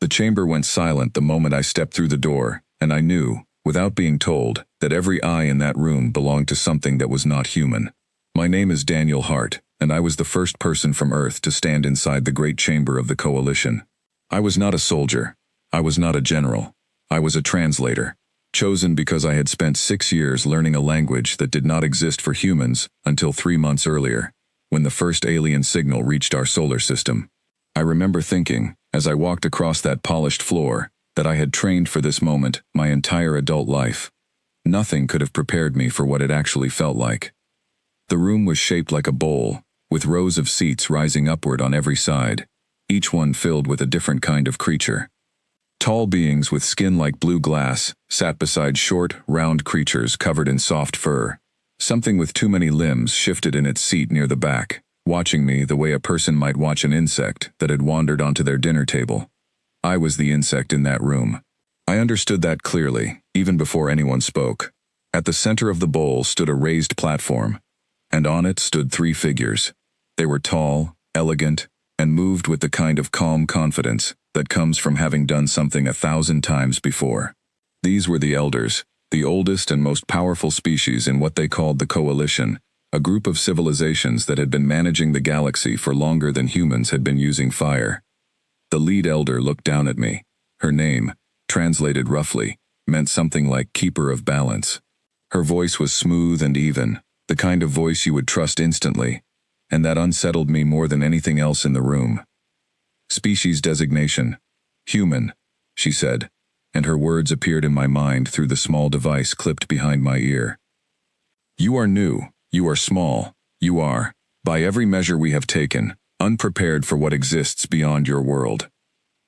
The chamber went silent the moment I stepped through the door, and I knew, without being told, that every eye in that room belonged to something that was not human. My name is Daniel Hart, and I was the first person from Earth to stand inside the great chamber of the Coalition. I was not a soldier. I was not a general. I was a translator, chosen because I had spent 6 years learning a language that did not exist for humans until 3 months earlier, when the first alien signal reached our solar system. I remember thinking, as I walked across that polished floor, that I had trained for this moment my entire adult life. Nothing could have prepared me for what it actually felt like. The room was shaped like a bowl, with rows of seats rising upward on every side, each one filled with a different kind of creature. Tall beings with skin like blue glass sat beside short, round creatures covered in soft fur. Something with too many limbs shifted in its seat near the back, watching me the way a person might watch an insect that had wandered onto their dinner table. I was the insect in that room. I understood that clearly, even before anyone spoke. At the center of the bowl stood a raised platform, and on it stood 3 figures. They were tall, elegant, and moved with the kind of calm confidence that comes from having done something 1,000 times before. These were the Elders, the oldest and most powerful species in what they called the Coalition, a group of civilizations that had been managing the galaxy for longer than humans had been using fire. The lead Elder looked down at me. Her name, translated roughly, meant something like Keeper of Balance. Her voice was smooth and even, the kind of voice you would trust instantly, and that unsettled me more than anything else in the room. Species designation, human, she said, and her words appeared in my mind through the small device clipped behind my ear. You are new, you are small, you are, by every measure we have taken, unprepared for what exists beyond your world.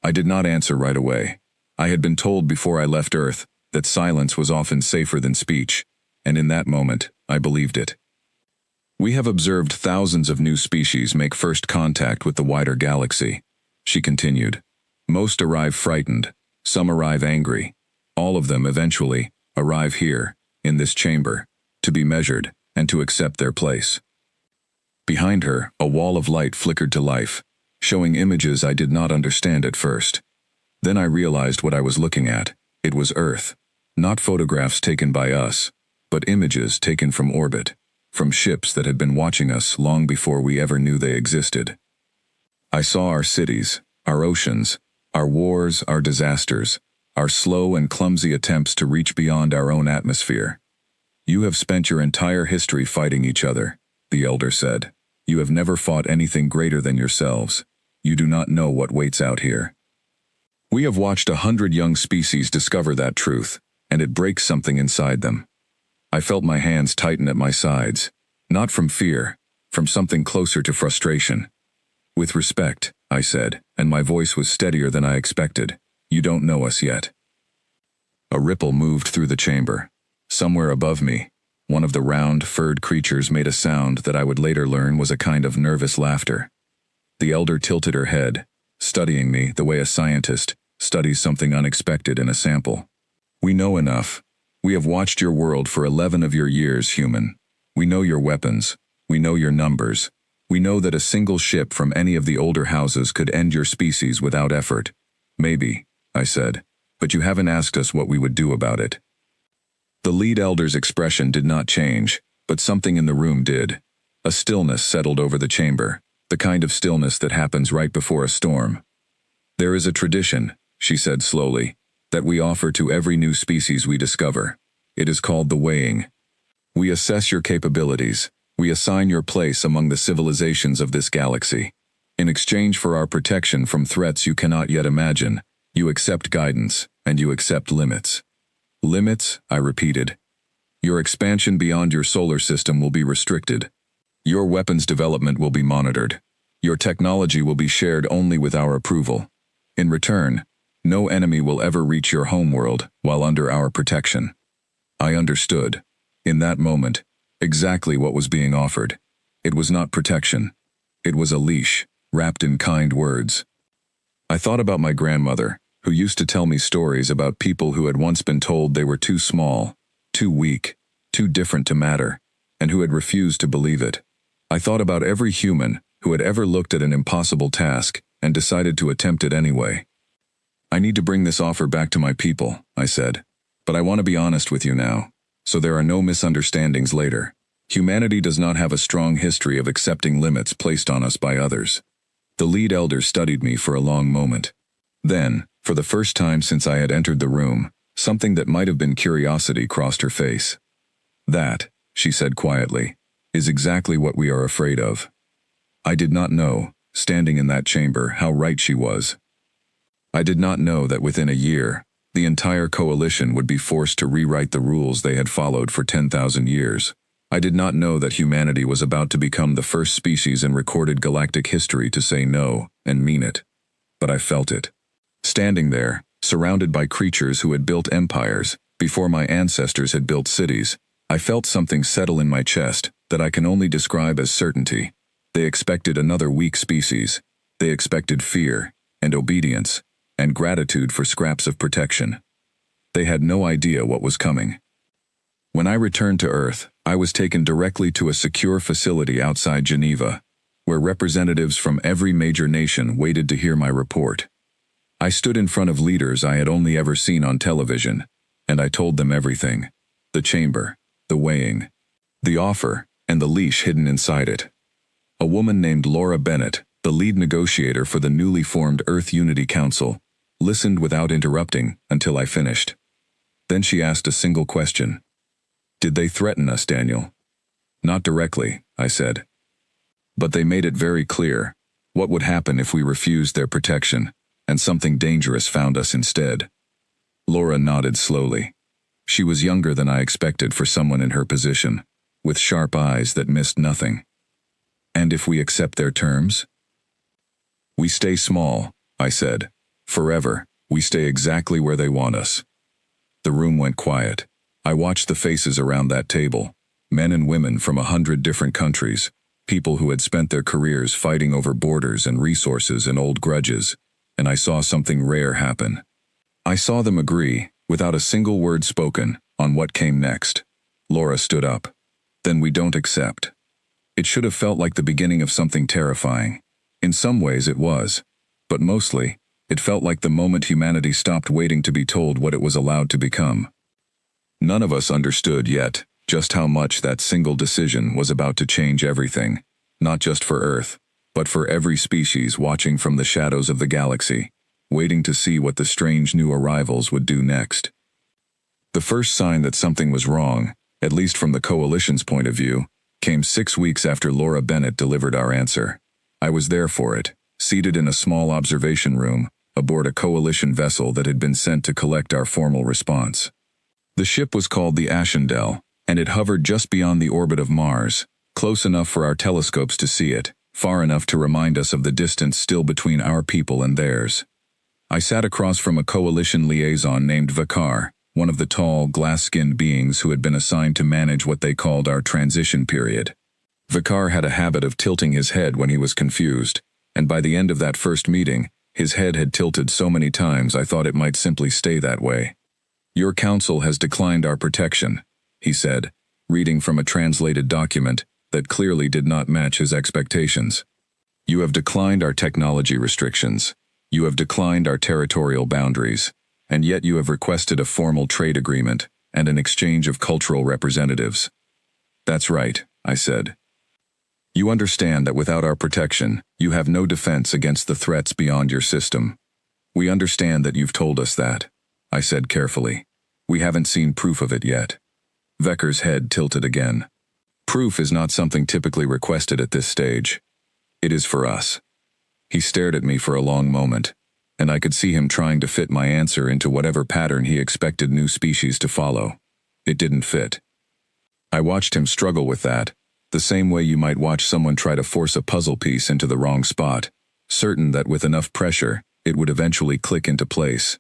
I did not answer right away. I had been told before I left Earth that silence was often safer than speech, and in that moment, I believed it. We have observed thousands of new species make first contact with the wider galaxy, she continued. Most arrive frightened, some arrive angry. All of them eventually arrive here, in this chamber, to be measured and to accept their place. Behind her, a wall of light flickered to life, showing images I did not understand at first. Then I realized what I was looking at. It was Earth. Not photographs taken by us, but images taken from orbit, from ships that had been watching us long before we ever knew they existed. I saw our cities, our oceans, our wars, our disasters, our slow and clumsy attempts to reach beyond our own atmosphere. You have spent your entire history fighting each other, the Elder said. You have never fought anything greater than yourselves. You do not know what waits out here. We have watched 100 young species discover that truth, and it breaks something inside them. I felt my hands tighten at my sides, not from fear, from something closer to frustration. With respect, I said, and my voice was steadier than I expected. You don't know us yet. A ripple moved through the chamber. Somewhere above me, one of the round, furred creatures made a sound that I would later learn was a kind of nervous laughter. The Elder tilted her head, studying me the way a scientist studies something unexpected in a sample. We know enough. We have watched your world for 11 of your years, human. We know your weapons. We know your numbers. We know that a single ship from any of the older houses could end your species without effort. Maybe, I said, but you haven't asked us what we would do about it. The lead Elder's expression did not change, but something in the room did. A stillness settled over the chamber, the kind of stillness that happens right before a storm. There is a tradition, she said slowly, that we offer to every new species we discover. It is called the weighing. We assess your capabilities. We assign your place among the civilizations of this galaxy. In exchange for our protection from threats you cannot yet imagine, you accept guidance, and you accept limits. Limits, I repeated. Your expansion beyond your solar system will be restricted. Your weapons development will be monitored. Your technology will be shared only with our approval. In return, no enemy will ever reach your homeworld while under our protection. I understood, in that moment, exactly what was being offered. It was not protection. It was a leash, wrapped in kind words. I thought about my grandmother, who used to tell me stories about people who had once been told they were too small, too weak, too different to matter, and who had refused to believe it. I thought about every human who had ever looked at an impossible task and decided to attempt it anyway. I I need to bring this offer back to my people, I said. But I want to be honest with you now, so there are no misunderstandings later. Humanity does not have a strong history of accepting limits placed on us by others. The lead elder studied me for a long moment. Then, for the first time since I had entered the room, something that might have been curiosity crossed her face. That, she said quietly, is exactly what we are afraid of. I did not know, standing in that chamber, how right she was. I did not know that within a year, the entire coalition would be forced to rewrite the rules they had followed for 10,000 years. I did not know that humanity was about to become the first species in recorded galactic history to say no and mean it. But I felt it. Standing there, surrounded by creatures who had built empires before my ancestors had built cities, I felt something settle in my chest that I can only describe as certainty. They expected another weak species. They expected fear and obedience and gratitude for scraps of protection. They had no idea what was coming. When I returned to Earth, I was taken directly to a secure facility outside Geneva, where representatives from every major nation waited to hear my report. I stood in front of leaders I had only ever seen on television, and I told them everything. The chamber, the weighing, the offer, and the leash hidden inside it. A woman named Laura Bennett, the lead negotiator for the newly formed Earth Unity Council, listened without interrupting until I finished. Then she asked a single question. Did they threaten us, Daniel? Not directly, I said. But they made it very clear what would happen if we refused their protection and something dangerous found us instead. Laura nodded slowly. She was younger than I expected for someone in her position, with sharp eyes that missed nothing. And if we accept their terms? We stay small, I said. Forever, we stay exactly where they want us. The room went quiet. I watched the faces around that table, men and women from 100 different countries, people who had spent their careers fighting over borders and resources and old grudges, and I saw something rare happen. I saw them agree, without a single word spoken, on what came next. Laura stood up. Then we don't accept. It should have felt like the beginning of something terrifying. In some ways it was, but mostly, it felt like the moment humanity stopped waiting to be told what it was allowed to become. None of us understood yet just how much that single decision was about to change everything, not just for Earth, but for every species watching from the shadows of the galaxy, waiting to see what the strange new arrivals would do next. The first sign that something was wrong, at least from the Coalition's point of view, came 6 weeks after Laura Bennett delivered our answer. I was there for it, seated in a small observation room, aboard a Coalition vessel that had been sent to collect our formal response. The ship was called the Ashendel, and it hovered just beyond the orbit of Mars, close enough for our telescopes to see it, far enough to remind us of the distance still between our people and theirs. I sat across from a Coalition liaison named Vakar, one of the tall, glass-skinned beings who had been assigned to manage what they called our transition period. Vakar had a habit of tilting his head when he was confused, and by the end of that first meeting, his head had tilted so many times I thought it might simply stay that way. Your council has declined our protection, he said, reading from a translated document that clearly did not match his expectations. You have declined our technology restrictions. You have declined our territorial boundaries, and yet you have requested a formal trade agreement and an exchange of cultural representatives. That's right, I said. You understand that without our protection, you have no defense against the threats beyond your system. We understand that you've told us that, I said carefully. We haven't seen proof of it yet. Vecker's head tilted again. Proof is not something typically requested at this stage. It is for us. He stared at me for a long moment, and I could see him trying to fit my answer into whatever pattern he expected new species to follow. It didn't fit. I watched him struggle with that, the same way you might watch someone try to force a puzzle piece into the wrong spot, certain that with enough pressure, it would eventually click into place.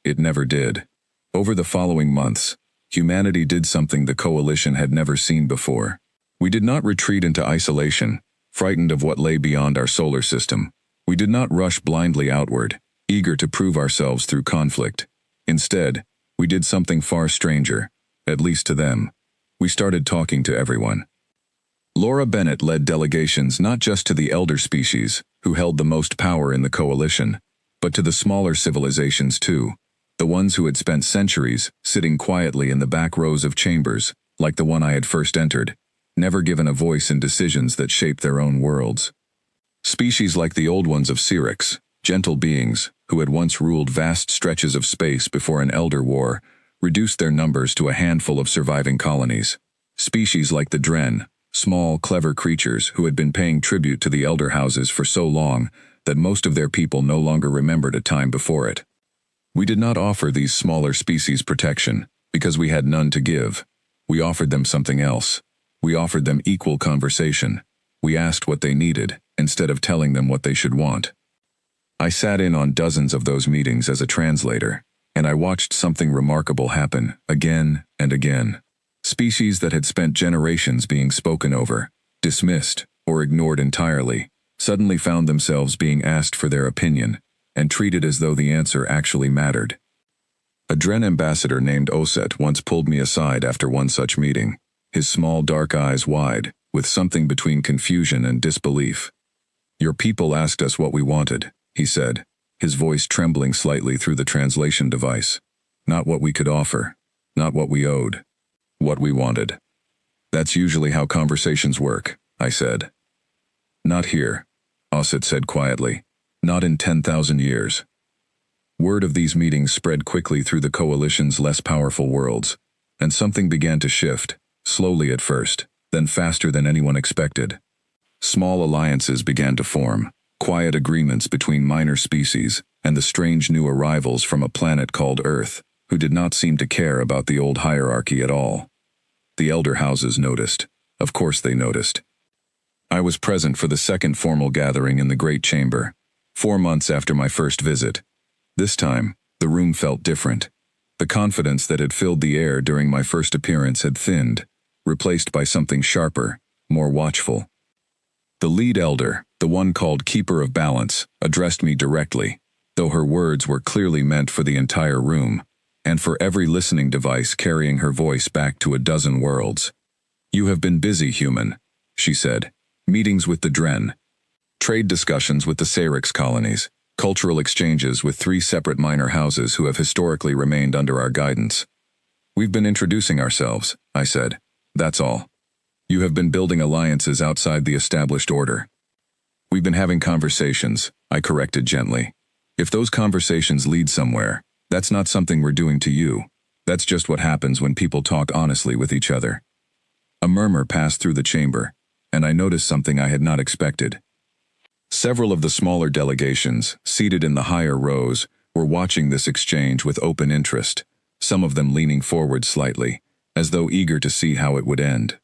It never did. Over the following months, humanity did something the Coalition had never seen before. We did not retreat into isolation, frightened of what lay beyond our solar system. We did not rush blindly outward, eager to prove ourselves through conflict. Instead, we did something far stranger, at least to them. We started talking to everyone. Laura Bennett led delegations not just to the elder species, who held the most power in the Coalition, but to the smaller civilizations too, the ones who had spent centuries sitting quietly in the back rows of chambers, like the one I had first entered, never given a voice in decisions that shaped their own worlds. Species like the old ones of Syrinx, gentle beings, who had once ruled vast stretches of space before an elder war, reduced their numbers to a handful of surviving colonies. Species like the Dren, small, clever creatures who had been paying tribute to the elder houses for so long that most of their people no longer remembered a time before it. We did not offer these smaller species protection, because we had none to give. We offered them something else. We offered them equal conversation. We asked what they needed, instead of telling them what they should want. I sat in on dozens of those meetings as a translator, and I watched something remarkable happen, again and again. Species that had spent generations being spoken over, dismissed, or ignored entirely, suddenly found themselves being asked for their opinion, and treated as though the answer actually mattered. A Dren ambassador named Oset once pulled me aside after one such meeting, his small dark eyes wide, with something between confusion and disbelief. "Your people asked us what we wanted," he said, his voice trembling slightly through the translation device. "Not what we could offer, not what we owed, what we wanted." "That's usually how conversations work," I said. "Not here," Oset said quietly. "Not in 10,000 years." Word of these meetings spread quickly through the Coalition's less powerful worlds, and something began to shift, slowly at first, then faster than anyone expected. Small alliances began to form, quiet agreements between minor species and the strange new arrivals from a planet called Earth, who did not seem to care about the old hierarchy at all. The elder houses noticed. Of course they noticed. I was present for the second formal gathering in the Great Chamber, 4 months after my first visit. This time, the room felt different. The confidence that had filled the air during my first appearance had thinned, replaced by something sharper, more watchful. The lead elder, the one called Keeper of Balance, addressed me directly, though her words were clearly meant for the entire room, and for every listening device carrying her voice back to a dozen worlds. "You have been busy, human," she said. "Meetings with the Dren, trade discussions with the Syrinx colonies, cultural exchanges with 3 separate minor houses who have historically remained under our guidance." "We've been introducing ourselves," I said. "That's all." "You have been building alliances outside the established order." "We've been having conversations," I corrected gently. "If those conversations lead somewhere, that's not something we're doing to you. That's just what happens when people talk honestly with each other." A murmur passed through the chamber, and I noticed something I had not expected. Several of the smaller delegations, seated in the higher rows, were watching this exchange with open interest, some of them leaning forward slightly, as though eager to see how it would end.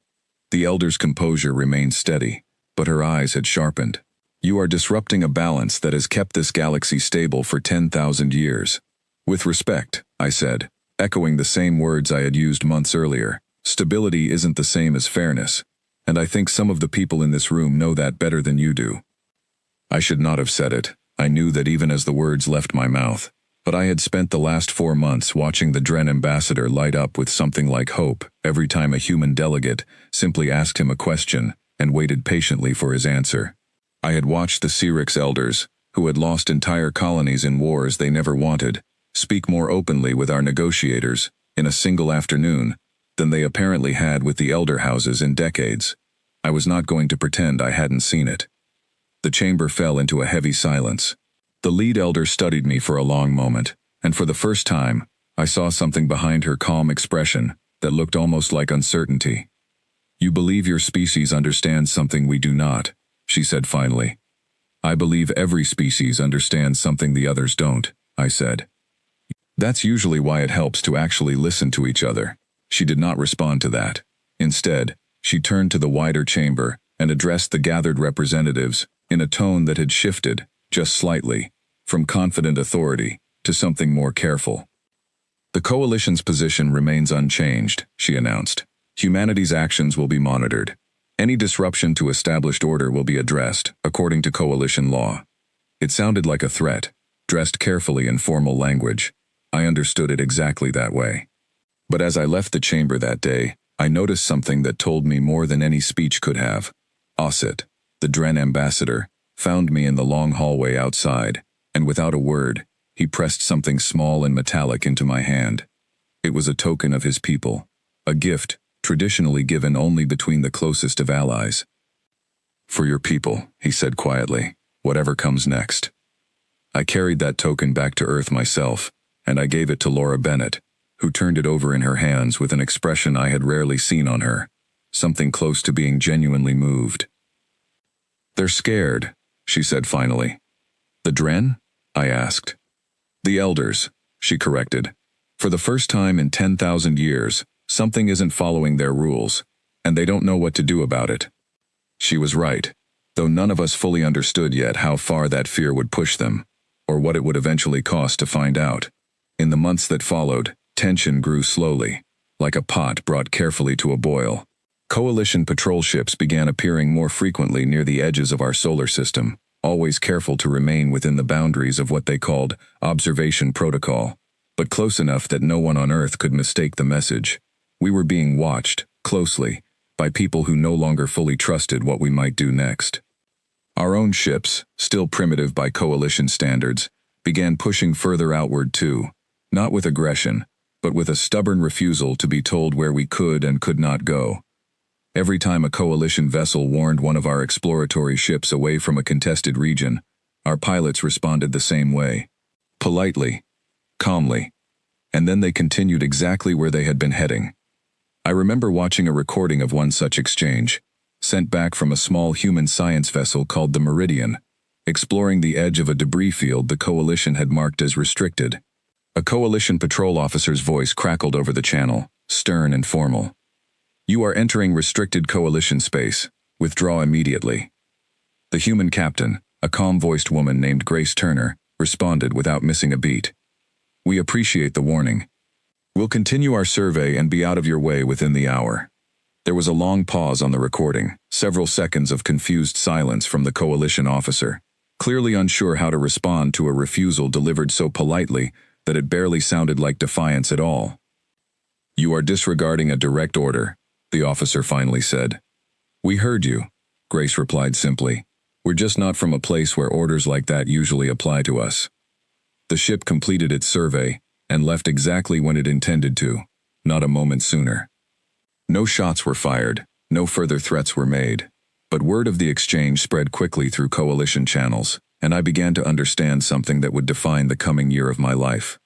The elder's composure remained steady, but her eyes had sharpened. "You are disrupting a balance that has kept this galaxy stable for 10,000 years. With respect," I said, echoing the same words I had used months earlier. "Stability isn't the same as fairness, and I think some of the people in this room know that better than you do." I should not have said it. I knew that even as the words left my mouth, but I had spent the last 4 months watching the Dren ambassador light up with something like hope every time a human delegate simply asked him a question and waited patiently for his answer. I had watched the Syrinx elders, who had lost entire colonies in wars they never wanted, speak more openly with our negotiators, in a single afternoon, than they apparently had with the elder houses in decades. I was not going to pretend I hadn't seen it. The chamber fell into a heavy silence. The lead elder studied me for a long moment, and for the first time, I saw something behind her calm expression that looked almost like uncertainty. "You believe your species understands something we do not," she said finally. "I believe every species understands something the others don't," I said. "That's usually why it helps to actually listen to each other." She did not respond to that. Instead, she turned to the wider chamber and addressed the gathered representatives in a tone that had shifted, just slightly, from confident authority to something more careful. "The Coalition's position remains unchanged," she announced. "Humanity's actions will be monitored. Any disruption to established order will be addressed, according to Coalition law." It sounded like a threat, dressed carefully in formal language. I understood it exactly that way. But as I left the chamber that day, I noticed something that told me more than any speech could have. Oset, the Dren ambassador, found me in the long hallway outside, and without a word, he pressed something small and metallic into my hand. It was a token of his people, a gift traditionally given only between the closest of allies. "For your people," he said quietly, "whatever comes next." I carried that token back to Earth myself, and I gave it to Laura Bennett, who turned it over in her hands with an expression I had rarely seen on her, something close to being genuinely moved. "They're scared," she said finally. "The Dren?" I asked. "The Elders," she corrected. "For the first time in 10,000 years, something isn't following their rules, and they don't know what to do about it." She was right, though none of us fully understood yet how far that fear would push them, or what it would eventually cost to find out. In the months that followed, tension grew slowly, like a pot brought carefully to a boil. Coalition patrol ships began appearing more frequently near the edges of our solar system, always careful to remain within the boundaries of what they called observation protocol, but close enough that no one on Earth could mistake the message. We were being watched, closely, by people who no longer fully trusted what we might do next. Our own ships, still primitive by coalition standards, began pushing further outward too, not with aggression, but with a stubborn refusal to be told where we could and could not go. Every time a coalition vessel warned one of our exploratory ships away from a contested region, our pilots responded the same way. Politely, calmly, and then they continued exactly where they had been heading. I remember watching a recording of one such exchange, sent back from a small human science vessel called the Meridian, exploring the edge of a debris field the Coalition had marked as restricted. A Coalition patrol officer's voice crackled over the channel, stern and formal. "You are entering restricted Coalition space. Withdraw immediately." The human captain, a calm-voiced woman named Grace Turner, responded without missing a beat. "We appreciate the warning. We'll continue our survey and be out of your way within the hour." There was a long pause on the recording, several seconds of confused silence from the Coalition officer, clearly unsure how to respond to a refusal delivered so politely that it barely sounded like defiance at all. "You are disregarding a direct order," the officer finally said. "We heard you," Grace replied simply. "We're just not from a place where orders like that usually apply to us." The ship completed its survey and left exactly when it intended to, not a moment sooner. No shots were fired, no further threats were made, but word of the exchange spread quickly through Coalition channels, and I began to understand something that would define the coming year of my life.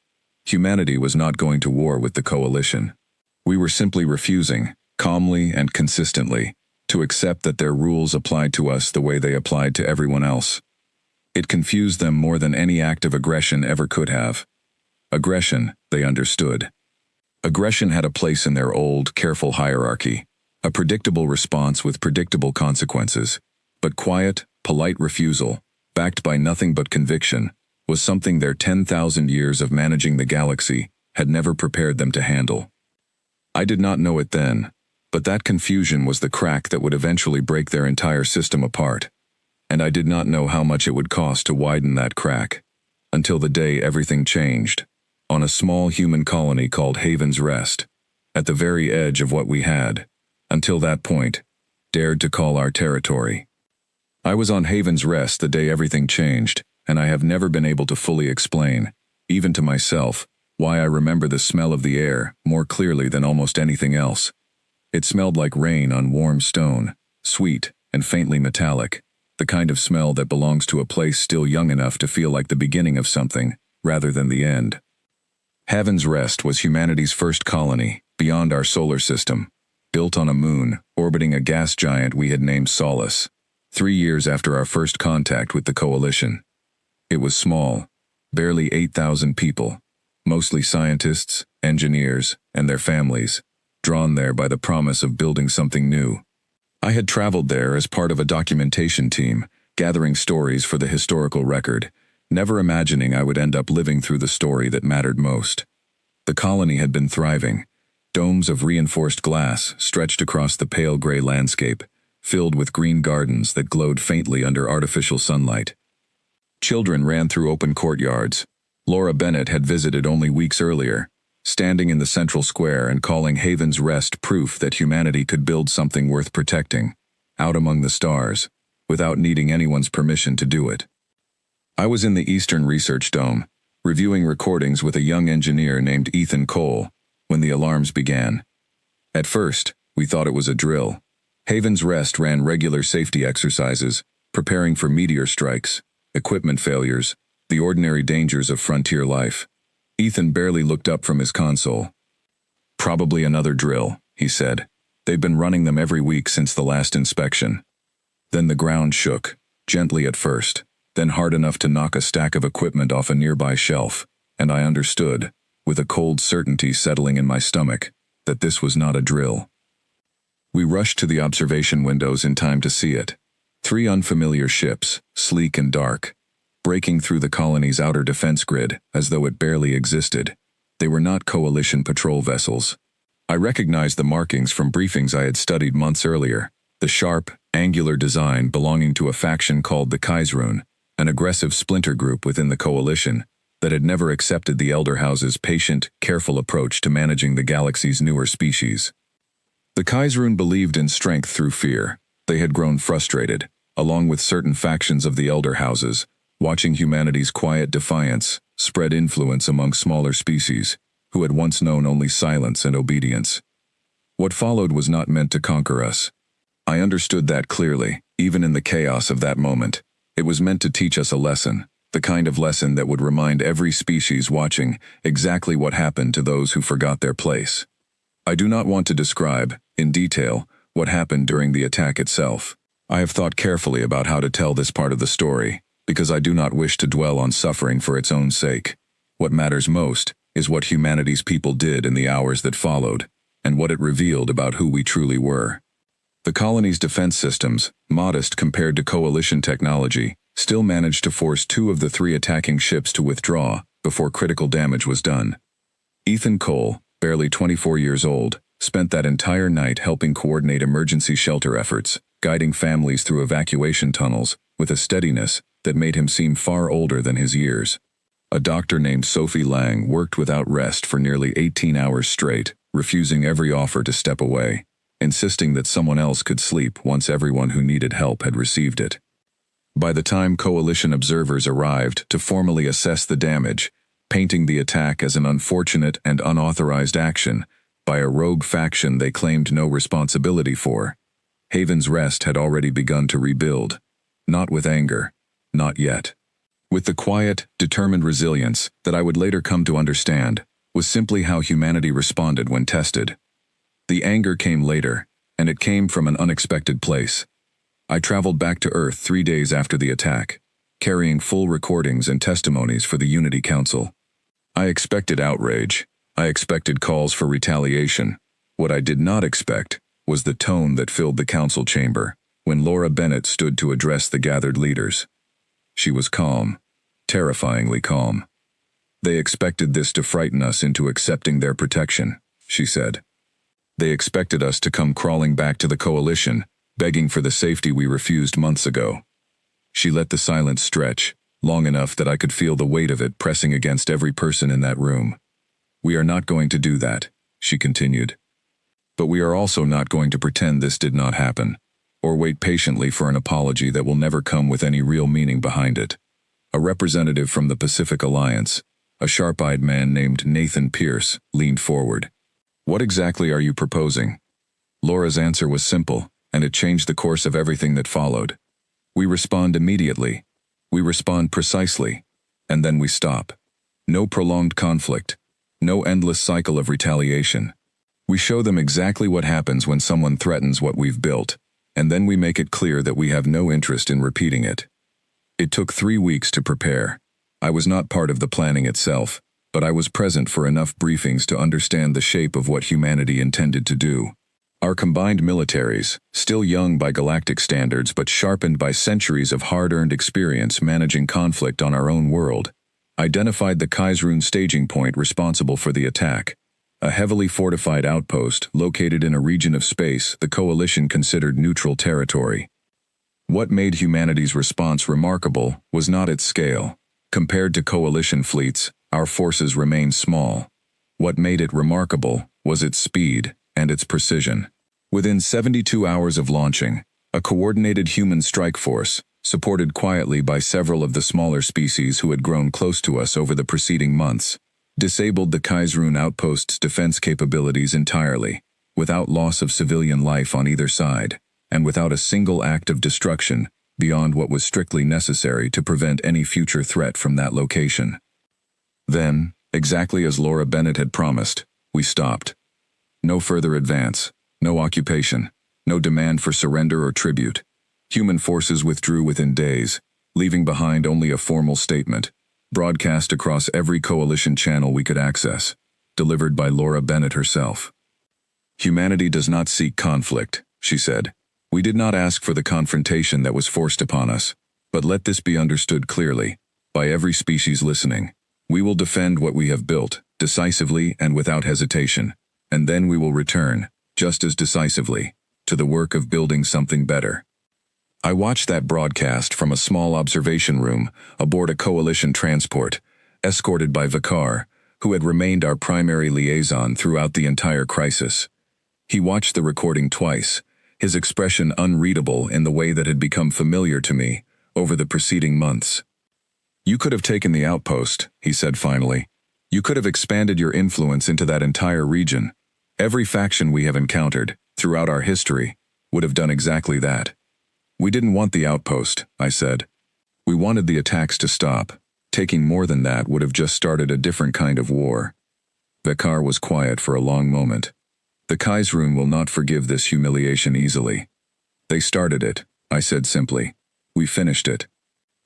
Humanity was not going to war with the Coalition. We were simply refusing, calmly and consistently, to accept that their rules applied to us the way they applied to everyone else. It confused them more than any act of aggression ever could have. Aggression, they understood. Aggression had a place in their old, careful hierarchy, a predictable response with predictable consequences, but quiet, polite refusal, backed by nothing but conviction, was something their 10,000 years of managing the galaxy had never prepared them to handle. I did not know it then, but that confusion was the crack that would eventually break their entire system apart, and I did not know how much it would cost to widen that crack, until the day everything changed. On a small human colony called Haven's Rest, at the very edge of what we had, until that point, dared to call our territory. I was on Haven's Rest the day everything changed, and I have never been able to fully explain, even to myself, why I remember the smell of the air more clearly than almost anything else. It smelled like rain on warm stone, sweet and faintly metallic, the kind of smell that belongs to a place still young enough to feel like the beginning of something, rather than the end. Haven's Rest was humanity's first colony, beyond our solar system, built on a moon, orbiting a gas giant we had named Solace, 3 years after our first contact with the Coalition. It was small, barely 8,000 people, mostly scientists, engineers, and their families, drawn there by the promise of building something new. I had traveled there as part of a documentation team, gathering stories for the historical record, never imagining I would end up living through the story that mattered most. The colony had been thriving. Domes of reinforced glass stretched across the pale gray landscape, filled with green gardens that glowed faintly under artificial sunlight. Children ran through open courtyards. Laura Bennett had visited only weeks earlier, standing in the central square and calling Haven's Rest proof that humanity could build something worth protecting, out among the stars, without needing anyone's permission to do it. I was in the Eastern Research Dome, reviewing recordings with a young engineer named Ethan Cole, when the alarms began. At first, we thought it was a drill. Haven's Rest ran regular safety exercises, preparing for meteor strikes, equipment failures, the ordinary dangers of frontier life. Ethan barely looked up from his console. "Probably another drill," he said. "They've been running them every week since the last inspection." Then the ground shook, gently at first, then hard enough to knock a stack of equipment off a nearby shelf, and I understood, with a cold certainty settling in my stomach, that this was not a drill. We rushed to the observation windows in time to see it. 3 unfamiliar ships, sleek and dark, breaking through the colony's outer defense grid as though it barely existed. They were not Coalition patrol vessels. I recognized the markings from briefings I had studied months earlier, the sharp, angular design belonging to a faction called the Kaisrun, an aggressive splinter group within the Coalition that had never accepted the Elder House's patient, careful approach to managing the galaxy's newer species. The Kaisrun believed in strength through fear. They had grown frustrated, along with certain factions of the Elder Houses, watching humanity's quiet defiance spread influence among smaller species, who had once known only silence and obedience. What followed was not meant to conquer us. I understood that clearly, even in the chaos of that moment. It was meant to teach us a lesson, the kind of lesson that would remind every species watching exactly what happened to those who forgot their place. I do not want to describe, in detail, what happened during the attack itself. I have thought carefully about how to tell this part of the story, because I do not wish to dwell on suffering for its own sake. What matters most is what humanity's people did in the hours that followed, and what it revealed about who we truly were. The colony's defense systems, modest compared to Coalition technology, still managed to force 2 of the 3 attacking ships to withdraw before critical damage was done. Ethan Cole, barely 24 years old, spent that entire night helping coordinate emergency shelter efforts, guiding families through evacuation tunnels with a steadiness that made him seem far older than his years. A doctor named Sophie Lang worked without rest for nearly 18 hours straight, refusing every offer to step away, insisting that someone else could sleep once everyone who needed help had received it. By the time Coalition observers arrived to formally assess the damage, painting the attack as an unfortunate and unauthorized action by a rogue faction they claimed no responsibility for, Haven's Rest had already begun to rebuild. Not with anger. Not yet. With the quiet, determined resilience that I would later come to understand was simply how humanity responded when tested. The anger came later, and it came from an unexpected place. I traveled back to Earth 3 days after the attack, carrying full recordings and testimonies for the Unity Council. I expected outrage. I expected calls for retaliation. What I did not expect was the tone that filled the council chamber when Laura Bennett stood to address the gathered leaders. She was calm, terrifyingly calm. "They expected this to frighten us into accepting their protection," she said. "They expected us to come crawling back to the Coalition, begging for the safety we refused months ago." She let the silence stretch, long enough that I could feel the weight of it pressing against every person in that room. "We are not going to do that," she continued. "But we are also not going to pretend this did not happen, or wait patiently for an apology that will never come with any real meaning behind it." A representative from the Pacific Alliance, a sharp-eyed man named Nathan Pierce, leaned forward. "What exactly are you proposing?" Laura's answer was simple, and it changed the course of everything that followed. "We respond immediately. We respond precisely. And then we stop. No prolonged conflict. No endless cycle of retaliation. We show them exactly what happens when someone threatens what we've built, and then we make it clear that we have no interest in repeating it." It took 3 weeks to prepare. I was not part of the planning itself, but I was present for enough briefings to understand the shape of what humanity intended to do. Our combined militaries, still young by galactic standards but sharpened by centuries of hard-earned experience managing conflict on our own world, identified the Kaisrun staging point responsible for the attack, a heavily fortified outpost located in a region of space the Coalition considered neutral territory. What made humanity's response remarkable was not its scale. Compared to Coalition fleets, our forces remained small. What made it remarkable was its speed and its precision. Within 72 hours of launching, a coordinated human strike force, supported quietly by several of the smaller species who had grown close to us over the preceding months, disabled the Kaisrun outpost's defense capabilities entirely, without loss of civilian life on either side, and without a single act of destruction beyond what was strictly necessary to prevent any future threat from that location. Then, exactly as Laura Bennett had promised, we stopped. No further advance, no occupation, no demand for surrender or tribute. Human forces withdrew within days, leaving behind only a formal statement, broadcast across every coalition channel we could access, delivered by Laura Bennett herself. "Humanity does not seek conflict," she said. "We did not ask for the confrontation that was forced upon us, but let this be understood clearly, by every species listening. We will defend what we have built, decisively and without hesitation, and then we will return, just as decisively, to the work of building something better." I watched that broadcast from a small observation room aboard a coalition transport, escorted by Vakar, who had remained our primary liaison throughout the entire crisis. He watched the recording twice, his expression unreadable in the way that had become familiar to me over the preceding months. "You could have taken the outpost," he said finally. "You could have expanded your influence into that entire region. Every faction we have encountered, throughout our history, would have done exactly that." "We didn't want the outpost," I said. "We wanted the attacks to stop. Taking more than that would have just started a different kind of war." Vakar was quiet for a long moment. "The Kaisrun will not forgive this humiliation easily." "They started it," I said simply. "We finished it.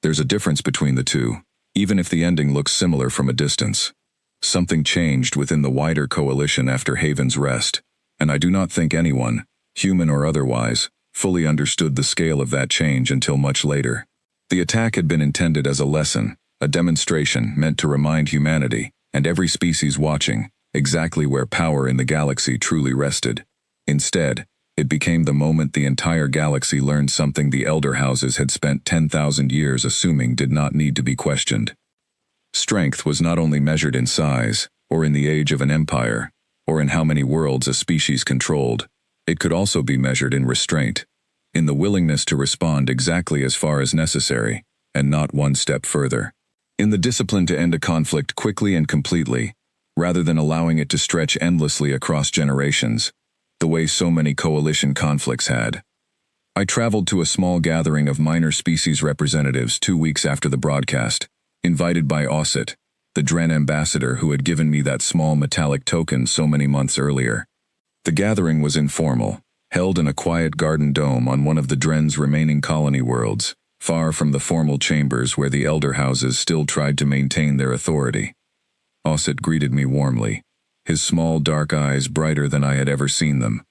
There's a difference between the two, even if the ending looks similar from a distance. Something changed within the wider coalition after Haven's Rest, and I do not think anyone, human or otherwise, fully understood the scale of that change until much later. The attack had been intended as a lesson, a demonstration meant to remind humanity, and every species watching, exactly where power in the galaxy truly rested. Instead, it became the moment the entire galaxy learned something the Elder Houses had spent 10,000 years assuming did not need to be questioned. Strength was not only measured in size, or in the age of an empire, or in how many worlds a species controlled. It could also be measured in restraint, in the willingness to respond exactly as far as necessary, and not one step further. In the discipline to end a conflict quickly and completely, rather than allowing it to stretch endlessly across generations, the way so many coalition conflicts had. I traveled to a small gathering of minor species representatives 2 weeks after the broadcast, invited by Osset, the Dren ambassador who had given me that small metallic token so many months earlier. The gathering was informal, held in a quiet garden dome on one of the Dren's remaining colony worlds, far from the formal chambers where the Elder Houses still tried to maintain their authority. Osset greeted me warmly, his small dark eyes brighter than I had ever seen them.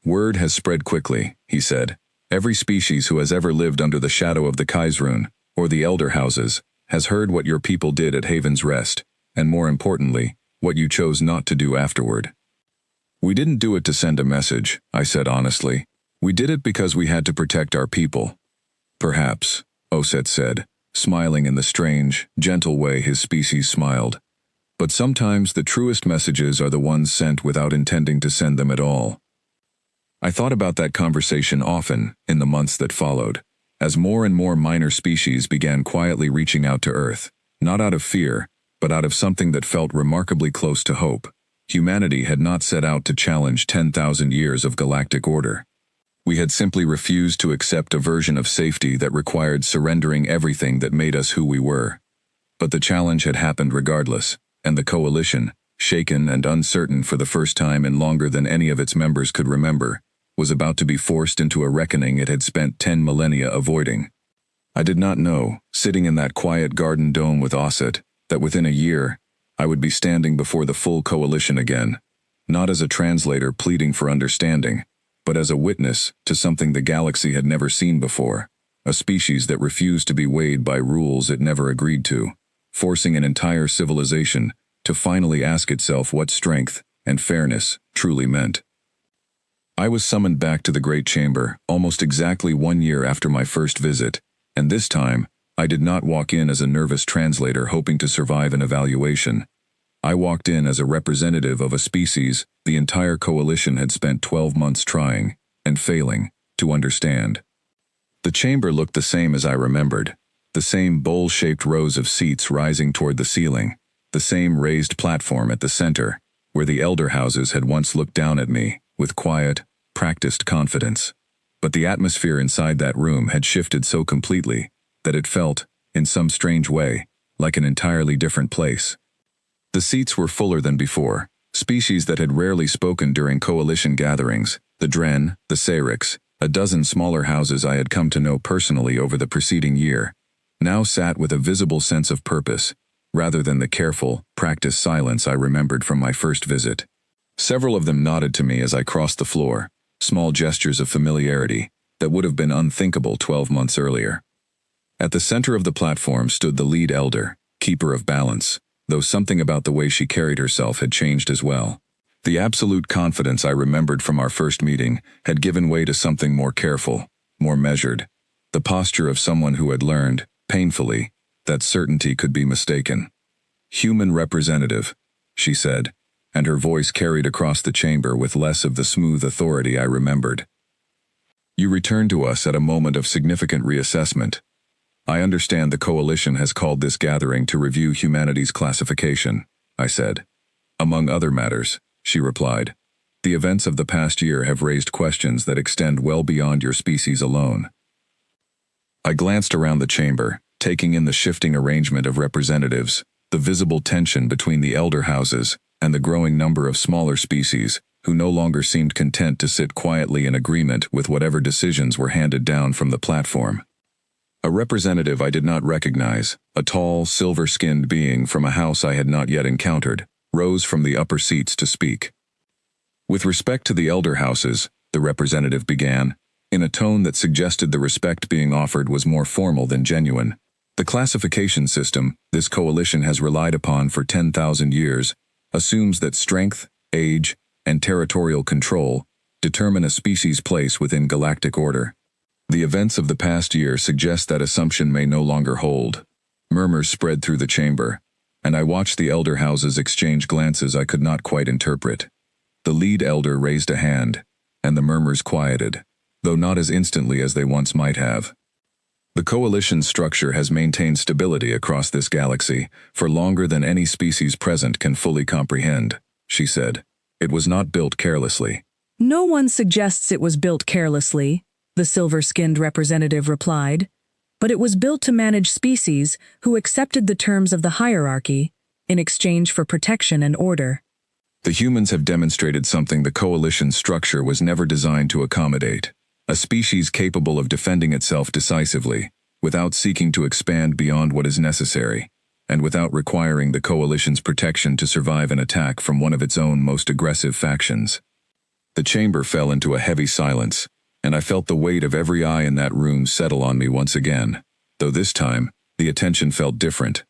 "Word has spread quickly," he said. "Every species who has ever lived under the shadow of the Kaisrun, or the Elder Houses, has heard what your people did at Haven's Rest, and more importantly, what you chose not to do afterward." "We didn't do it to send a message," I said honestly. "We did it because we had to protect our people." "Perhaps," Osset said, smiling in the strange, gentle way his species smiled. "But sometimes the truest messages are the ones sent without intending to send them at all." I thought about that conversation often in the months that followed, as more and more minor species began quietly reaching out to Earth, not out of fear, but out of something that felt remarkably close to hope. Humanity had not set out to challenge 10,000 years of galactic order. We had simply refused to accept a version of safety that required surrendering everything that made us who we were. But the challenge had happened regardless, and the coalition, shaken and uncertain for the first time in longer than any of its members could remember, was about to be forced into a reckoning it had spent 10 millennia avoiding. I did not know, sitting in that quiet garden dome with Osset, that within a year, I would be standing before the full coalition again, not as a translator pleading for understanding, but as a witness to something the galaxy had never seen before, a species that refused to be weighed by rules it never agreed to, forcing an entire civilization to finally ask itself what strength and fairness truly meant. I was summoned back to the Great Chamber almost exactly 1 year after my first visit, and this time, I did not walk in as a nervous translator hoping to survive an evaluation. I walked in as a representative of a species the entire coalition had spent 12 months trying, and failing, to understand. The chamber looked the same as I remembered. The same bowl-shaped rows of seats rising toward the ceiling. The same raised platform at the center, where the elder houses had once looked down at me, with quiet, practiced confidence. But the atmosphere inside that room had shifted so completely that it felt, in some strange way, like an entirely different place. The seats were fuller than before, species that had rarely spoken during coalition gatherings, the Dren, the Sayrix, a dozen smaller houses I had come to know personally over the preceding year, now sat with a visible sense of purpose, rather than the careful, practiced silence I remembered from my first visit. Several of them nodded to me as I crossed the floor, small gestures of familiarity that would have been unthinkable 12 months earlier. At the center of the platform stood the lead elder, keeper of balance, though something about the way she carried herself had changed as well. The absolute confidence I remembered from our first meeting had given way to something more careful, more measured, the posture of someone who had learned, painfully, that certainty could be mistaken. "Human representative," she said, and her voice carried across the chamber with less of the smooth authority I remembered. "You returned to us at a moment of significant reassessment. I understand the Coalition has called this gathering to review humanity's classification," I said. "Among other matters," she replied, "the events of the past year have raised questions that extend well beyond your species alone." I glanced around the chamber, taking in the shifting arrangement of representatives, the visible tension between the elder houses, and the growing number of smaller species, who no longer seemed content to sit quietly in agreement with whatever decisions were handed down from the platform. A representative I did not recognize, a tall, silver-skinned being from a house I had not yet encountered, rose from the upper seats to speak. "With respect to the elder houses," the representative began, in a tone that suggested the respect being offered was more formal than genuine. "The classification system this coalition has relied upon for 10,000 years assumes that strength, age, and territorial control determine a species' place within galactic order. The events of the past year suggest that assumption may no longer hold." Murmurs spread through the chamber, and I watched the elder houses exchange glances I could not quite interpret. The lead elder raised a hand, and the murmurs quieted, though not as instantly as they once might have. "The coalition's structure has maintained stability across this galaxy for longer than any species present can fully comprehend," she said. "It was not built carelessly." "No one suggests it was built carelessly," the silver-skinned representative replied, "but it was built to manage species who accepted the terms of the hierarchy in exchange for protection and order." "The humans have demonstrated something the coalition's structure was never designed to accommodate. A species capable of defending itself decisively, without seeking to expand beyond what is necessary, and without requiring the coalition's protection to survive an attack from one of its own most aggressive factions." The chamber fell into a heavy silence, and I felt the weight of every eye in that room settle on me once again, though this time, the attention felt different,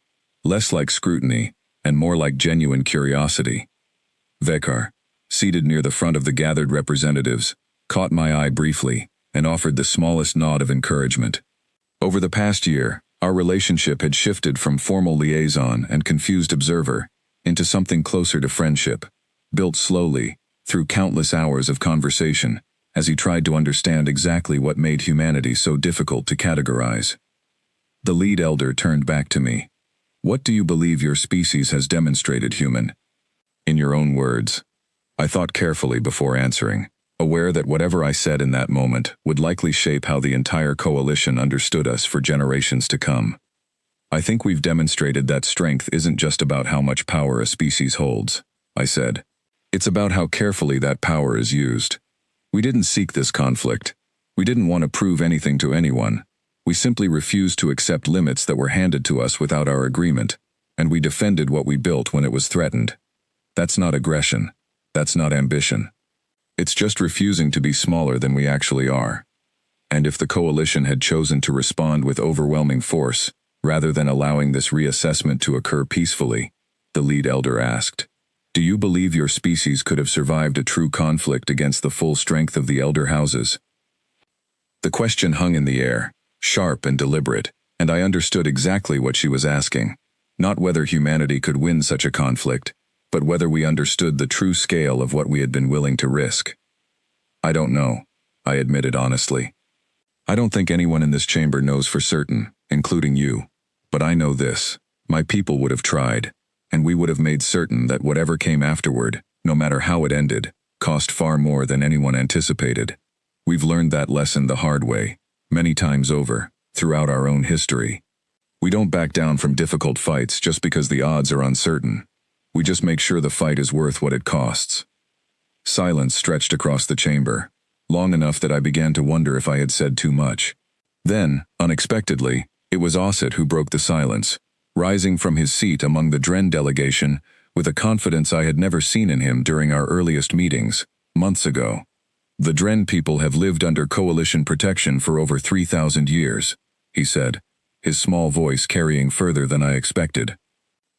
less like scrutiny, and more like genuine curiosity. Vekar, seated near the front of the gathered representatives, caught my eye briefly, and offered the smallest nod of encouragement. Over the past year, our relationship had shifted from formal liaison and confused observer into something closer to friendship, built slowly, through countless hours of conversation, as he tried to understand exactly what made humanity so difficult to categorize. The lead elder turned back to me. "What do you believe your species has demonstrated, human?" "In your own words." I thought carefully before answering, aware that whatever I said in that moment would likely shape how the entire coalition understood us for generations to come. "I think we've demonstrated that strength isn't just about how much power a species holds," I said. "It's about how carefully that power is used. We didn't seek this conflict. We didn't want to prove anything to anyone. We simply refused to accept limits that were handed to us without our agreement, and we defended what we built when it was threatened. That's not aggression. That's not ambition. It's just refusing to be smaller than we actually are." And if the coalition had chosen to respond with overwhelming force, rather than allowing this reassessment to occur peacefully, the lead elder asked, "Do you believe your species could have survived a true conflict against the full strength of the elder houses?" The question hung in the air, sharp and deliberate, and I understood exactly what she was asking. Not whether humanity could win such a conflict, but whether we understood the true scale of what we had been willing to risk. "I don't know," I admitted honestly. I don't think anyone in this chamber knows for certain, including you. But I know this. My people would have tried, and we would have made certain that whatever came afterward, no matter how it ended, cost far more than anyone anticipated. We've learned that lesson the hard way, many times over, throughout our own history. We don't back down from difficult fights just because the odds are uncertain. We just make sure the fight is worth what it costs. Silence stretched across the chamber, long enough that I began to wonder if I had said too much. Then, unexpectedly, it was Osset who broke the silence, rising from his seat among the Dren delegation with a confidence I had never seen in him during our earliest meetings, months ago. The Dren people have lived under coalition protection for over 3,000 years, he said, his small voice carrying further than I expected.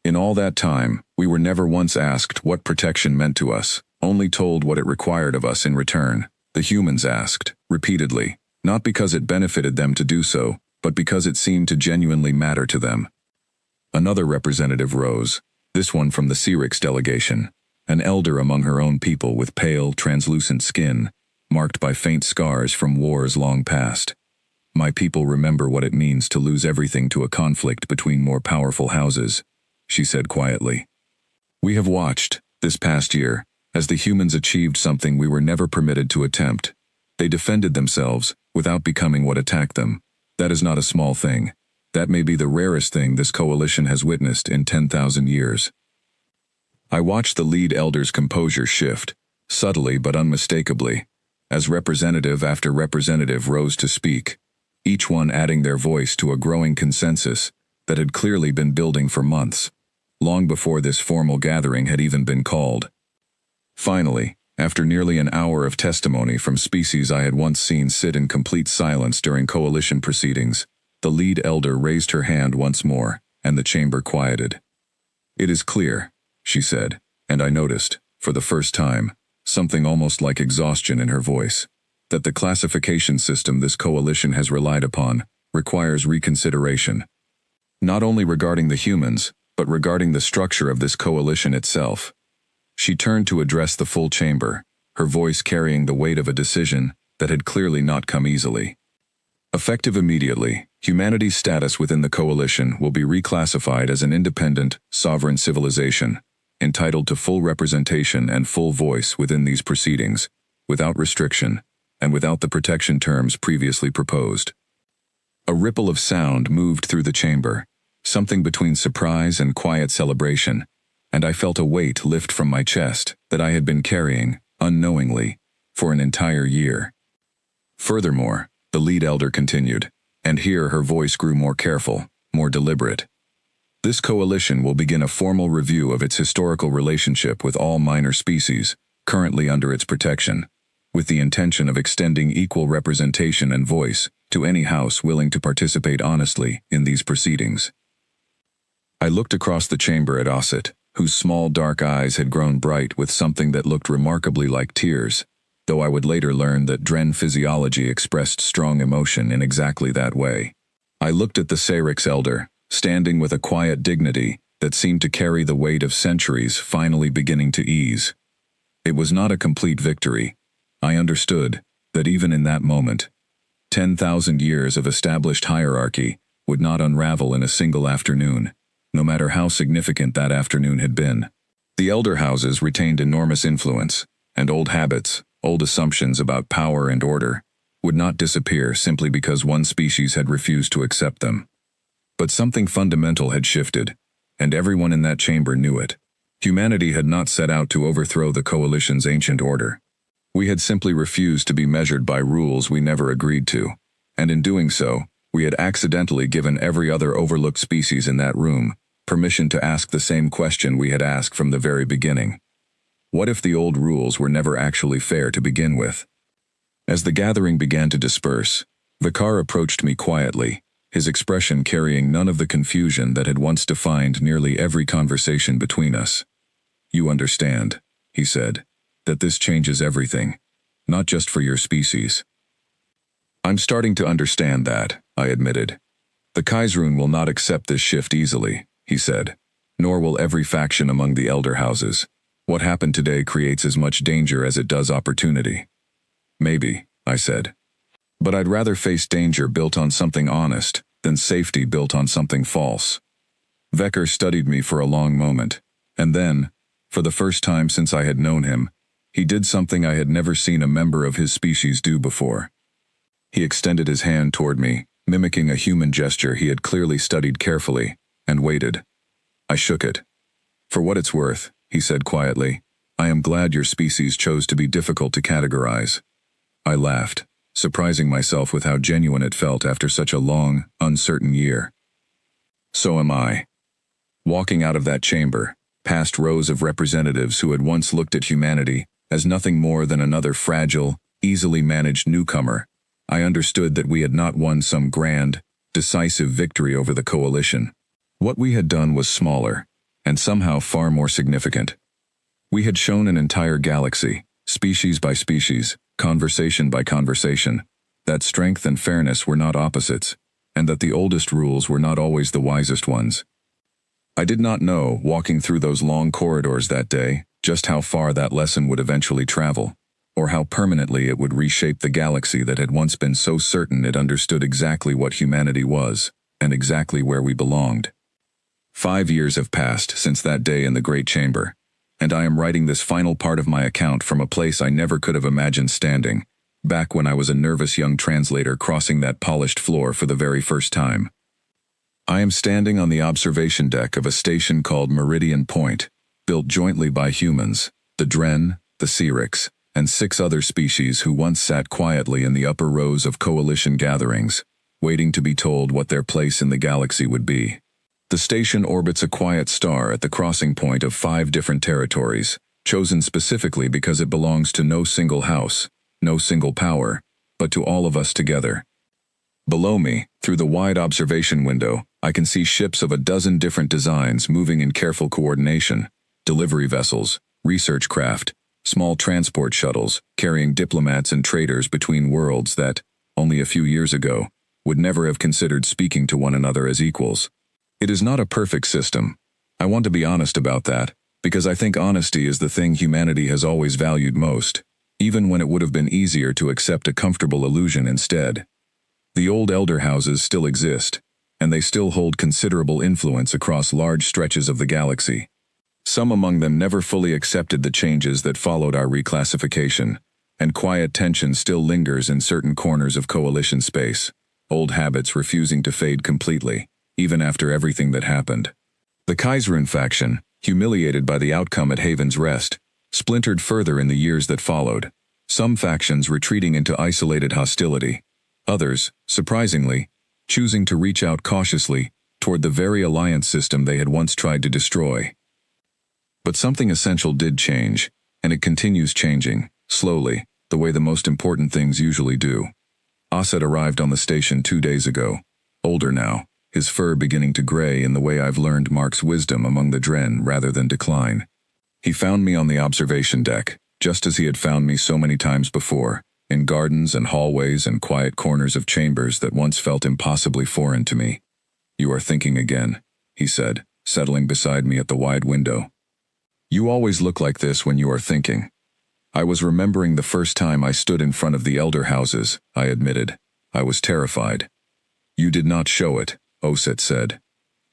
In all that time, we were never once asked what protection meant to us, only told what it required of us in return. The humans asked, repeatedly, not because it benefited them to do so, but because it seemed to genuinely matter to them. Another representative rose, this one from the Syrinx delegation, an elder among her own people with pale, translucent skin, marked by faint scars from wars long past. My people remember what it means to lose everything to a conflict between more powerful houses, she said quietly. We have watched, this past year, as the humans achieved something we were never permitted to attempt. They defended themselves, without becoming what attacked them. That is not a small thing. That may be the rarest thing this coalition has witnessed in 10,000 years. I watched the lead elder's composure shift, subtly but unmistakably, as representative after representative rose to speak, each one adding their voice to a growing consensus that had clearly been building for months, long before this formal gathering had even been called. Finally, after nearly an hour of testimony from species I had once seen sit in complete silence during coalition proceedings, the lead elder raised her hand once more, and the chamber quieted. It is clear, she said, and I noticed, for the first time, something almost like exhaustion in her voice, that the classification system this coalition has relied upon requires reconsideration. Not only regarding the humans, but regarding the structure of this coalition itself. She turned to address the full chamber, her voice carrying the weight of a decision that had clearly not come easily. Effective immediately, humanity's status within the coalition will be reclassified as an independent, sovereign civilization, entitled to full representation and full voice within these proceedings, without restriction, and without the protection terms previously proposed. A ripple of sound moved through the chamber, something between surprise and quiet celebration, and I felt a weight lift from my chest that I had been carrying, unknowingly, for an entire year. Furthermore, the lead elder continued, and here her voice grew more careful, more deliberate. This coalition will begin a formal review of its historical relationship with all minor species, currently under its protection, with the intention of extending equal representation and voice to any house willing to participate honestly in these proceedings. I looked across the chamber at Osset, whose small dark eyes had grown bright with something that looked remarkably like tears, though I would later learn that Dren physiology expressed strong emotion in exactly that way. I looked at the Syrinx elder, standing with a quiet dignity that seemed to carry the weight of centuries finally beginning to ease. It was not a complete victory. I understood that even in that moment, 10,000 years of established hierarchy would not unravel in a single afternoon, no matter how significant that afternoon had been. The elder houses retained enormous influence, and old habits, old assumptions about power and order, would not disappear simply because one species had refused to accept them. But something fundamental had shifted, and everyone in that chamber knew it. Humanity had not set out to overthrow the coalition's ancient order. We had simply refused to be measured by rules we never agreed to, and in doing so, we had accidentally given every other overlooked species in that room permission to ask the same question we had asked from the very beginning. What if the old rules were never actually fair to begin with? As the gathering began to disperse, Vikar approached me quietly, his expression carrying none of the confusion that had once defined nearly every conversation between us. You understand, he said, that this changes everything, not just for your species. I'm starting to understand that, I admitted. The Kaisrun will not accept this shift easily, he said, nor will every faction among the elder houses. What happened today creates as much danger as it does opportunity. Maybe, I said. But I'd rather face danger built on something honest than safety built on something false. Vecker studied me for a long moment, and then, for the first time since I had known him, he did something I had never seen a member of his species do before. He extended his hand toward me, mimicking a human gesture he had clearly studied carefully, and waited. I shook it. "For what it's worth," he said quietly, "I am glad your species chose to be difficult to categorize." I laughed, surprising myself with how genuine it felt after such a long, uncertain year. "So am I." Walking out of that chamber, past rows of representatives who had once looked at humanity as nothing more than another fragile, easily managed newcomer, I understood that we had not won some grand, decisive victory over the coalition. What we had done was smaller, and somehow far more significant. We had shown an entire galaxy, species by species, conversation by conversation, that strength and fairness were not opposites, and that the oldest rules were not always the wisest ones. I did not know, walking through those long corridors that day, just how far that lesson would eventually travel, or how permanently it would reshape the galaxy that had once been so certain it understood exactly what humanity was, and exactly where we belonged. 5 years have passed since that day in the Great Chamber, and I am writing this final part of my account from a place I never could have imagined standing, back when I was a nervous young translator crossing that polished floor for the very first time. I am standing on the observation deck of a station called Meridian Point, built jointly by humans, the Dren, the Searix, and 6 other species who once sat quietly in the upper rows of coalition gatherings, waiting to be told what their place in the galaxy would be. The station orbits a quiet star at the crossing point of 5 different territories, chosen specifically because it belongs to no single house, no single power, but to all of us together. Below me, through the wide observation window, I can see ships of a dozen different designs moving in careful coordination, delivery vessels, research craft, small transport shuttles carrying diplomats and traders between worlds that, only a few years ago, would never have considered speaking to one another as equals. It is not a perfect system. I want to be honest about that, because I think honesty is the thing humanity has always valued most, even when it would have been easier to accept a comfortable illusion instead. The old elder houses still exist, and they still hold considerable influence across large stretches of the galaxy. Some among them never fully accepted the changes that followed our reclassification, and quiet tension still lingers in certain corners of coalition space, old habits refusing to fade completely, even after everything that happened. The Kaisrun faction, humiliated by the outcome at Haven's Rest, splintered further in the years that followed, some factions retreating into isolated hostility, others, surprisingly, choosing to reach out cautiously toward the very alliance system they had once tried to destroy. But something essential did change, and it continues changing, slowly, the way the most important things usually do. Osset arrived on the station 2 days ago, older now, his fur beginning to gray in the way I've learned marks wisdom among the Dren rather than decline. He found me on the observation deck, just as he had found me so many times before, in gardens and hallways and quiet corners of chambers that once felt impossibly foreign to me. "You are thinking again," he said, settling beside me at the wide window. "You always look like this when you are thinking." I was remembering the first time I stood in front of the elder houses, I admitted. I was terrified. "You did not show it," Osset said.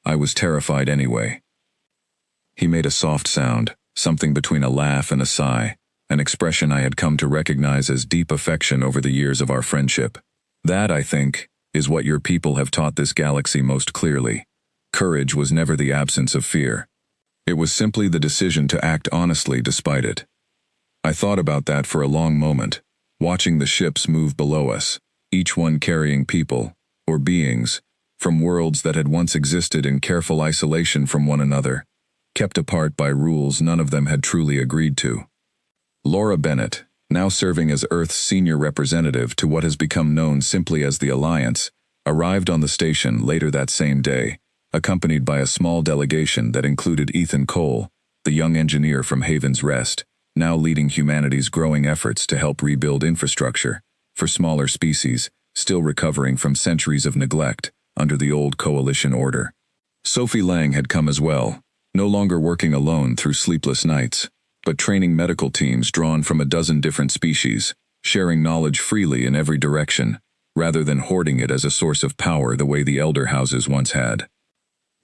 "I was terrified anyway." He made a soft sound, something between a laugh and a sigh, an expression I had come to recognize as deep affection over the years of our friendship. "That, I think, is what your people have taught this galaxy most clearly. Courage was never the absence of fear. It was simply the decision to act honestly despite it." I thought about that for a long moment, watching the ships move below us, each one carrying people, or beings, from worlds that had once existed in careful isolation from one another, kept apart by rules none of them had truly agreed to. Laura Bennett, now serving as Earth's senior representative to what has become known simply as the Alliance, arrived on the station later that same day, accompanied by a small delegation that included Ethan Cole, the young engineer from Haven's Rest, now leading humanity's growing efforts to help rebuild infrastructure for smaller species still recovering from centuries of neglect under the old coalition order. Sophie Lang had come as well, no longer working alone through sleepless nights, but training medical teams drawn from a dozen different species, sharing knowledge freely in every direction, rather than hoarding it as a source of power the way the elder houses once had.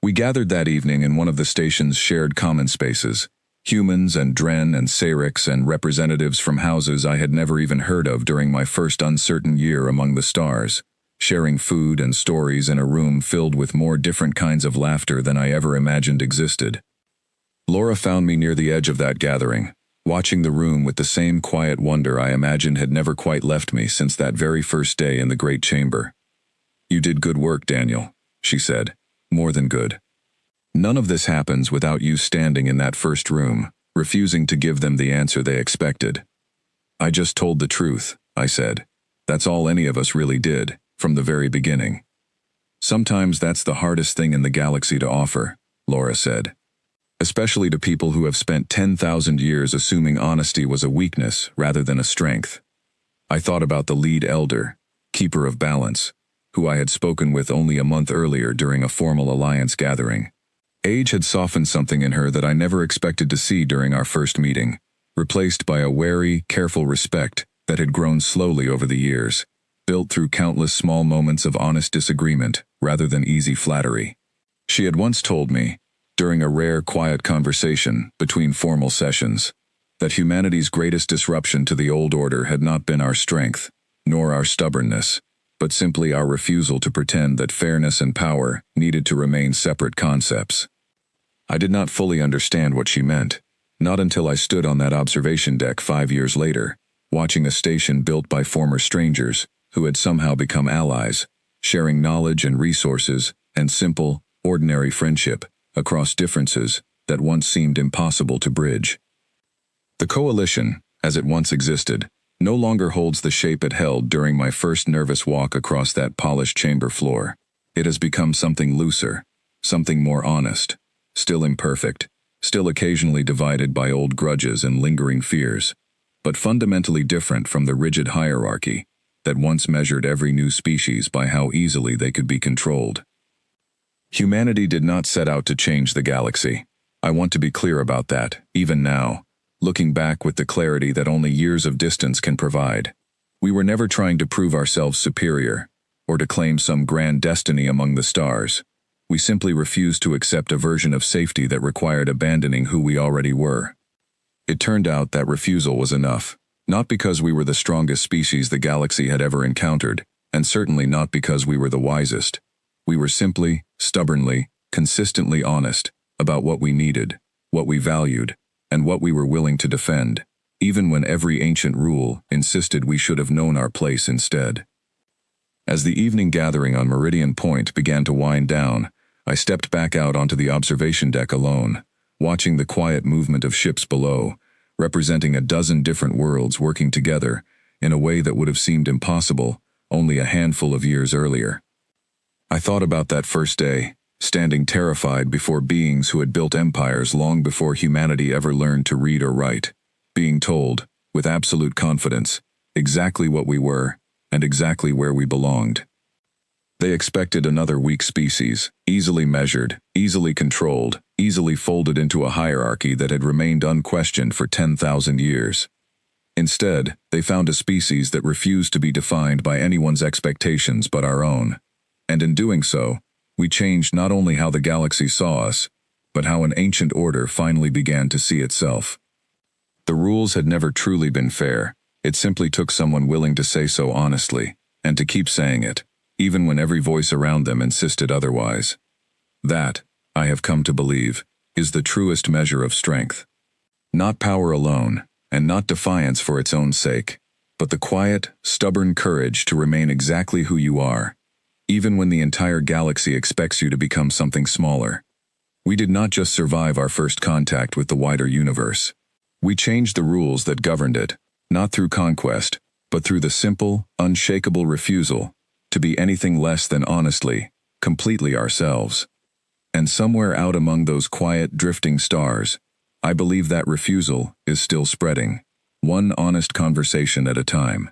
We gathered that evening in one of the station's shared common spaces. Humans and Dren and Sayrix and representatives from houses I had never even heard of during my first uncertain year among the stars, sharing food and stories in a room filled with more different kinds of laughter than I ever imagined existed. Laura found me near the edge of that gathering, watching the room with the same quiet wonder I imagined had never quite left me since that very first day in the Great Chamber. "You did good work, Daniel," she said. "More than good. None of this happens without you standing in that first room, refusing to give them the answer they expected." "I just told the truth," I said. "That's all any of us really did, from the very beginning." "Sometimes that's the hardest thing in the galaxy to offer," Laura said. "Especially to people who have spent 10,000 years assuming honesty was a weakness rather than a strength." I thought about the lead elder, keeper of balance, who I had spoken with only a month earlier during a formal alliance gathering. Age had softened something in her that I never expected to see during our first meeting, replaced by a wary, careful respect that had grown slowly over the years, built through countless small moments of honest disagreement rather than easy flattery. She had once told me, during a rare, quiet conversation between formal sessions, that humanity's greatest disruption to the old order had not been our strength, nor our stubbornness, but simply our refusal to pretend that fairness and power needed to remain separate concepts. I did not fully understand what she meant, not until I stood on that observation deck 5 years later, watching a station built by former strangers who had somehow become allies, sharing knowledge and resources and simple, ordinary friendship across differences that once seemed impossible to bridge. The coalition, as it once existed, no longer holds the shape it held during my first nervous walk across that polished chamber floor. It has become something looser, something more honest, still imperfect, still occasionally divided by old grudges and lingering fears, but fundamentally different from the rigid hierarchy that once measured every new species by how easily they could be controlled. Humanity did not set out to change the galaxy. I want to be clear about that, even now, looking back with the clarity that only years of distance can provide. We were never trying to prove ourselves superior, or to claim some grand destiny among the stars. We simply refused to accept a version of safety that required abandoning who we already were. It turned out that refusal was enough, not because we were the strongest species the galaxy had ever encountered, and certainly not because we were the wisest. We were simply, stubbornly, consistently honest about what we needed, what we valued, and what we were willing to defend, even when every ancient rule insisted we should have known our place instead. As the evening gathering on Meridian Point began to wind down, I stepped back out onto the observation deck alone, watching the quiet movement of ships below, representing a dozen different worlds working together in a way that would have seemed impossible only a handful of years earlier. I thought about that first day, standing terrified before beings who had built empires long before humanity ever learned to read or write, being told, with absolute confidence, exactly what we were and exactly where we belonged. They expected another weak species, easily measured, easily controlled, easily folded into a hierarchy that had remained unquestioned for 10,000 years. Instead, they found a species that refused to be defined by anyone's expectations but our own. And in doing so, we changed not only how the galaxy saw us, but how an ancient order finally began to see itself. The rules had never truly been fair. It simply took someone willing to say so honestly, and to keep saying it, even when every voice around them insisted otherwise. That, I have come to believe, is the truest measure of strength. Not power alone, and not defiance for its own sake, but the quiet, stubborn courage to remain exactly who you are, even when the entire galaxy expects you to become something smaller. We did not just survive our first contact with the wider universe. We changed the rules that governed it, not through conquest, but through the simple, unshakable refusal to be anything less than honestly, completely ourselves. And somewhere out among those quiet, drifting stars, I believe that refusal is still spreading, one honest conversation at a time.